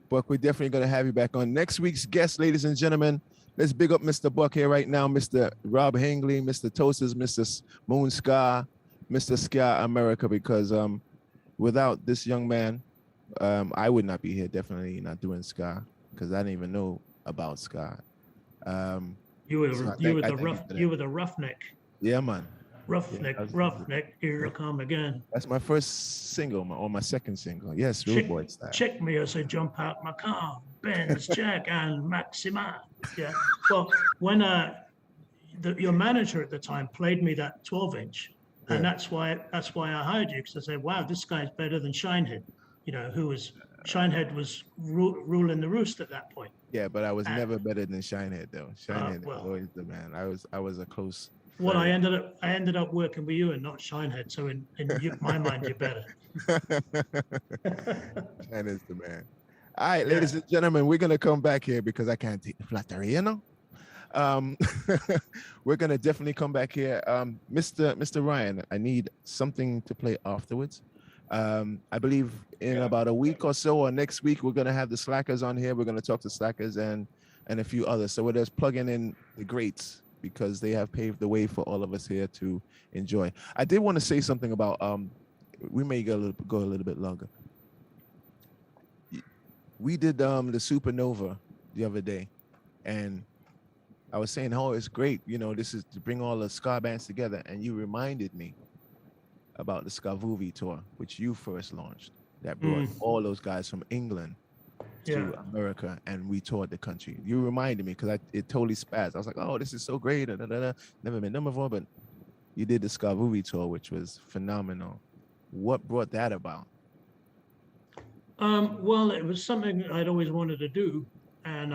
Buck, we're definitely going to have you back on. Next week's guest, ladies and gentlemen, let's big up Mr. Buck here right now, Mr. Rob Hingley, Mr. Toasters, Mr. Moon Ska, Mr. Ska America, because without this young man, I would not be here, definitely not doing ska, because I didn't even know about ska. You were the roughneck. Yeah, man. Roughneck, here I come again. That's my first single, or my second single. Yes, Rude Boy style. Check me as I jump out my car, Benz, Jack, and Maxima. Yeah. Well, when your manager at the time played me that 12-inch, and that's why I hired you, because I said, wow, this guy's better than Shinehead. You know, Shinehead was ruling the roost at that point. Yeah, but I was never better than Shinehead though. Shinehead was always the man. I was a close. Well, I ended up working with you and not Shinehead, so in my mind, you're better. Shinehead's the man. All right, ladies and gentlemen, we're gonna come back here because I can't take the flattery, you know. We're gonna definitely come back here. Mr. Ryan, I need something to play afterwards. I believe in about a week or so, or next week, we're gonna have the Slackers on here. We're gonna talk to Slackers and a few others. So we're just plugging in the greats, because they have paved the way for all of us here to enjoy. I did want to say something about, we may go a little bit longer. We did the Supernova the other day, and I was saying, oh, it's great. You know, this is to bring all the ska bands together. And you reminded me about the Skavuvi tour, which you first launched, that brought all those guys from England to America, and we toured the country. You reminded me, because it totally spazzed. I was like, oh, this is so great. Never been done before, but you did the Skavuvi tour, which was phenomenal. What brought that about? Well, it was something I'd always wanted to do, and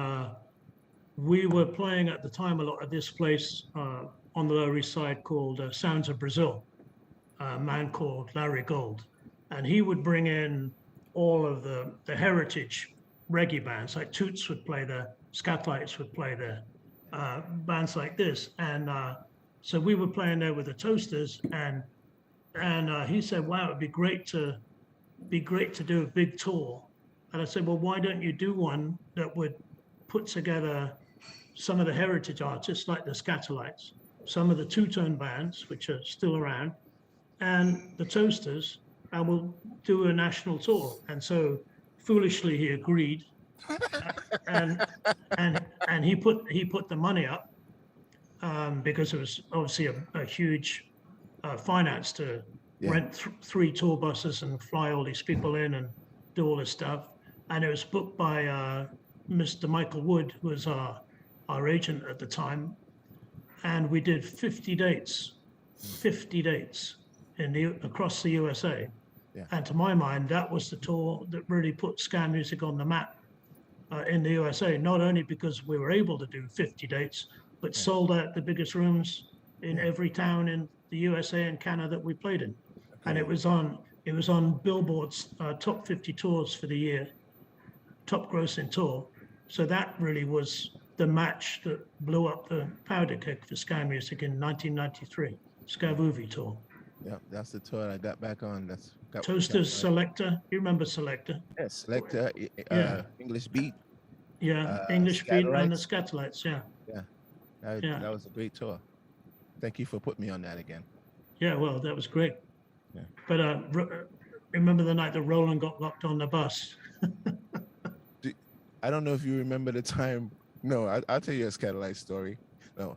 we were playing at the time a lot at this place on the Lower East Side called Sounds of Brazil, a man called Larry Gold, and he would bring in all of the heritage reggae bands, like Toots would play there, Scatlites would play there, bands like this, and so we were playing there with the Toasters, and he said, wow, it'd be great to do a big tour. And I said, well, why don't you do one that would put together some of the heritage artists like the Scatolites, some of the two-tone bands, which are still around, and the Toasters, and we'll do a national tour. And so foolishly he agreed. And and he put the money up because it was obviously a huge finance to rent 3 tour buses and fly all these people in and do all this stuff. And it was booked by Mr. Michael Wood, who was our agent at the time. And we did 50 dates across the USA. Yeah. And to my mind, that was the tour that really put ska music on the map in the USA, not only because we were able to do 50 dates, but sold out the biggest rooms in every town in the USA and Canada that we played in. And it was on Billboard's top 50 tours for the year, top grossing tour. So that really was the match that blew up the powder keg for ska music in 1993, Skavuvi tour. Yeah, that's the tour I got back on. Toasters, Selector. You remember Selector? Yeah, Selector, English Beat. Yeah, English Beat and the Scatolites. Scatolites, yeah. That was a great tour. Thank you for putting me on that again. Yeah, well, that was great. Yeah. But remember the night that Roland got locked on the bus? I don't know if you remember the time. No, I'll tell you a Scatolite story. No.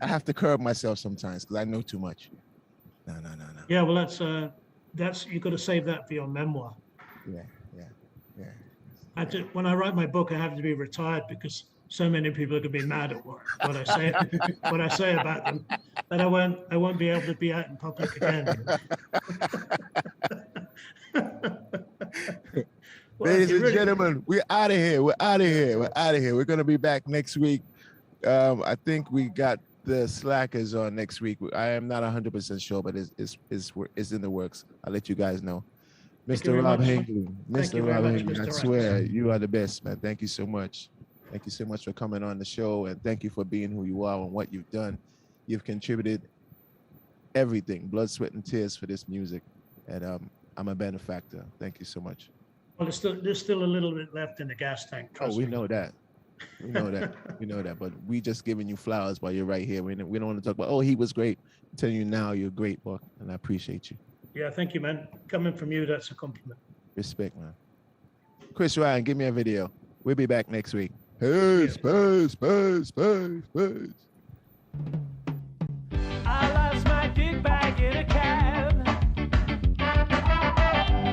I have to curb myself sometimes because I know too much. No. Yeah, well, that's you got to save that for your memoir. Yeah. When I write my book, I have to be retired because so many people are going to be mad at what I say about them that I won't be able to be out in public again. Ladies and gentlemen, we're out of here. We're going to be back next week. I think we got the Slackers on next week. I am not 100% sure, but it's in the works. I'll let you guys know. Mr. Rob Hingley, I swear you are the best, man. Thank you so much. Thank you so much for coming on the show, and thank you for being who you are and what you've done. You've contributed everything, blood, sweat, and tears for this music, and I'm a benefactor. Thank you so much. Well, there's still a little bit left in the gas tank. We know that. We know that. But we just giving you flowers while you're right here. We don't want to talk about, he was great. I'm telling you now, you're great, Buck, and I appreciate you. Yeah, thank you, man. Coming from you, that's a compliment. Respect, man. Chris Ryan, give me a video. We'll be back next week. Peace. I lost my gig bag in a cab.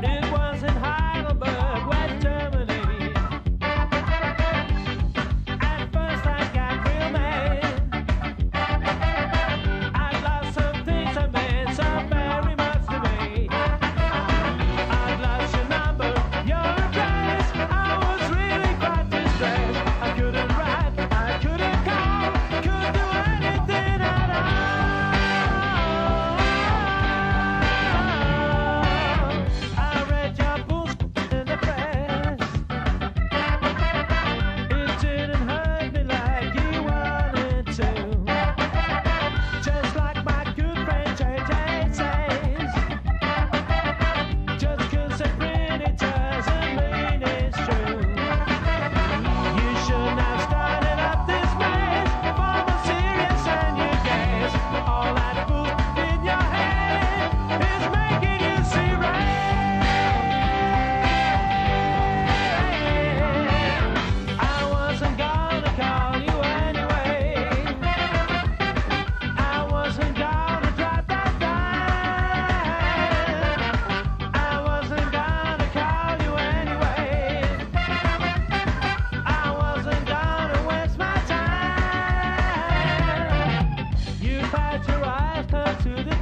It was in Heidelberg, West Germany. At first I got real mad. I lost some things I meant so very much to me. I lost your number, your address. I was really quite distressed. I couldn't write, I couldn't call, couldn't do anything at all. I read your bullshit in the press. It didn't hurt me like you wanted to. Just like my good friend JJ says, just 'cause they print it doesn't mean it's true. You shouldn't have started up this mess for the serious and you guess. All that food in your head is making you see red. I wasn't gonna call you anyway. I wasn't gonna drive that down. I wasn't gonna call you anyway. I wasn't gonna waste my time. You had your eyes close to the